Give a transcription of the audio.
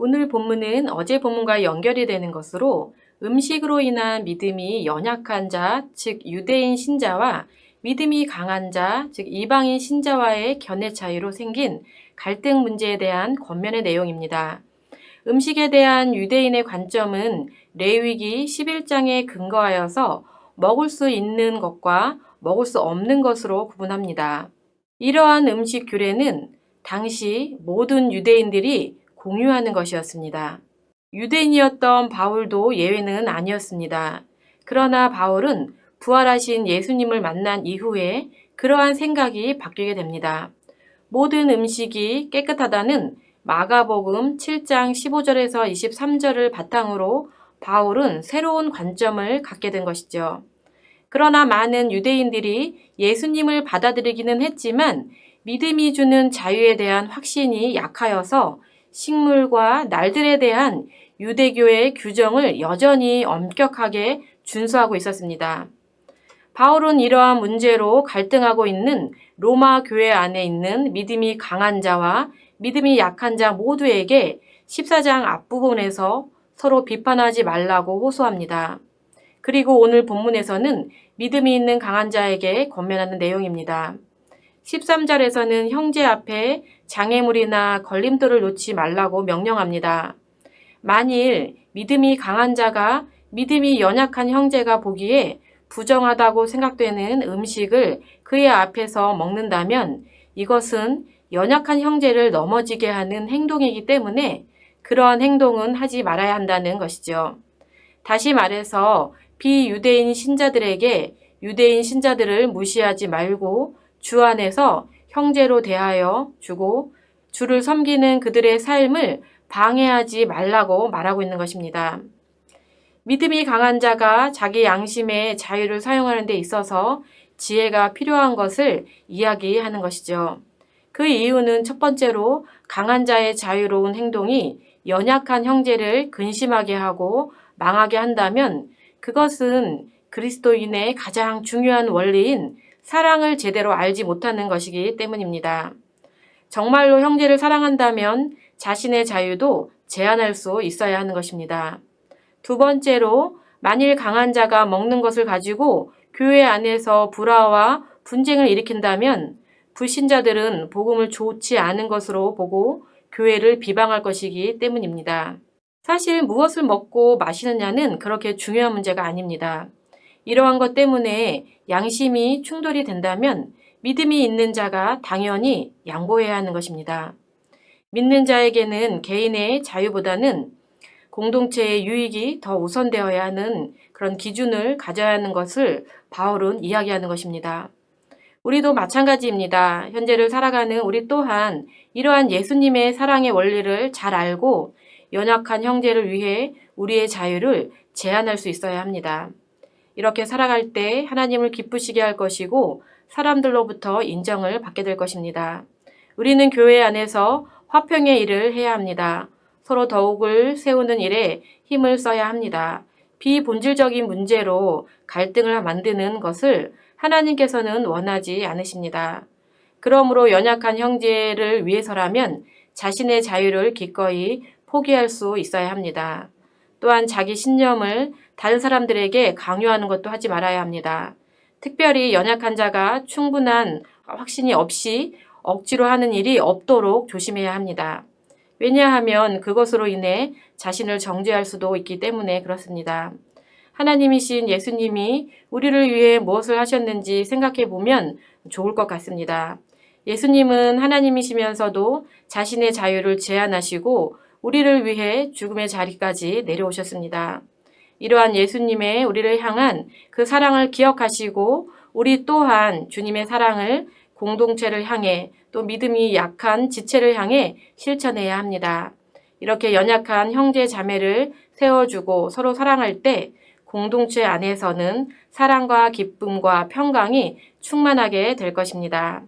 오늘 본문은 어제 본문과 연결이 되는 것으로 음식으로 인한 믿음이 연약한 자, 즉 유대인 신자와 믿음이 강한 자, 즉 이방인 신자와의 견해 차이로 생긴 갈등 문제에 대한 권면의 내용입니다. 음식에 대한 유대인의 관점은 레위기 11장에 근거하여서 먹을 수 있는 것과 먹을 수 없는 것으로 구분합니다. 이러한 음식 규례는 당시 모든 유대인들이 공유하는 것이었습니다. 유대인이었던 바울도 예외는 아니었습니다. 그러나 바울은 부활하신 예수님을 만난 이후에 그러한 생각이 바뀌게 됩니다. 모든 음식이 깨끗하다는 마가복음 7장 15절에서 23절을 바탕으로 바울은 새로운 관점을 갖게 된 것이죠. 그러나 많은 유대인들이 예수님을 받아들이기는 했지만 믿음이 주는 자유에 대한 확신이 약하여서 식물과 날들에 대한 유대교의 규정을 여전히 엄격하게 준수하고 있었습니다. 바울은 이러한 문제로 갈등하고 있는 로마 교회 안에 있는 믿음이 강한 자와 믿음이 약한 자 모두에게 14장 앞부분에서 서로 비판하지 말라고 호소합니다. 그리고 오늘 본문에서는 믿음이 있는 강한 자에게 권면하는 내용입니다. 13절에서는 형제 앞에 장애물이나 걸림돌을 놓지 말라고 명령합니다. 만일 믿음이 강한 자가 믿음이 연약한 형제가 보기에 부정하다고 생각되는 음식을 그의 앞에서 먹는다면 이것은 연약한 형제를 넘어지게 하는 행동이기 때문에 그러한 행동은 하지 말아야 한다는 것이죠. 다시 말해서 비유대인 신자들에게 유대인 신자들을 무시하지 말고 주 안에서 형제로 대하여 주고 주를 섬기는 그들의 삶을 방해하지 말라고 말하고 있는 것입니다. 믿음이 강한 자가 자기 양심의 자유를 사용하는 데 있어서 지혜가 필요한 것을 이야기하는 것이죠. 그 이유는 첫 번째로 강한 자의 자유로운 행동이 연약한 형제를 근심하게 하고 망하게 한다면 그것은 그리스도인의 가장 중요한 원리인 사랑을 제대로 알지 못하는 것이기 때문입니다. 정말로 형제를 사랑한다면 자신의 자유도 제한할 수 있어야 하는 것입니다. 두 번째로 만일 강한 자가 먹는 것을 가지고 교회 안에서 불화와 분쟁을 일으킨다면 불신자들은 복음을 좋지 않은 것으로 보고 교회를 비방할 것이기 때문입니다. 사실 무엇을 먹고 마시느냐는 그렇게 중요한 문제가 아닙니다. 이러한 것 때문에 양심이 충돌이 된다면 믿음이 있는 자가 당연히 양보해야 하는 것입니다. 믿는 자에게는 개인의 자유보다는 공동체의 유익이 더 우선되어야 하는 그런 기준을 가져야 하는 것을 바울은 이야기하는 것입니다. 우리도 마찬가지입니다. 현재를 살아가는 우리 또한 이러한 예수님의 사랑의 원리를 잘 알고 연약한 형제를 위해 우리의 자유를 제한할 수 있어야 합니다. 이렇게 살아갈 때 하나님을 기쁘시게 할 것이고 사람들로부터 인정을 받게 될 것입니다. 우리는 교회 안에서 화평의 일을 해야 합니다. 서로 더욱을 세우는 일에 힘을 써야 합니다. 비본질적인 문제로 갈등을 만드는 것을 하나님께서는 원하지 않으십니다. 그러므로 연약한 형제를 위해서라면 자신의 자유를 기꺼이 포기할 수 있어야 합니다. 또한 자기 신념을 다른 사람들에게 강요하는 것도 하지 말아야 합니다. 특별히 연약한 자가 충분한 확신이 없이 억지로 하는 일이 없도록 조심해야 합니다. 왜냐하면 그것으로 인해 자신을 정죄할 수도 있기 때문에 그렇습니다. 하나님이신 예수님이 우리를 위해 무엇을 하셨는지 생각해 보면 좋을 것 같습니다. 예수님은 하나님이시면서도 자신의 자유를 제한하시고 우리를 위해 죽음의 자리까지 내려오셨습니다. 이러한 예수님의 우리를 향한 그 사랑을 기억하시고 우리 또한 주님의 사랑을 공동체를 향해 또 믿음이 약한 지체를 향해 실천해야 합니다. 이렇게 연약한 형제 자매를 세워주고 서로 사랑할 때 공동체 안에서는 사랑과 기쁨과 평강이 충만하게 될 것입니다.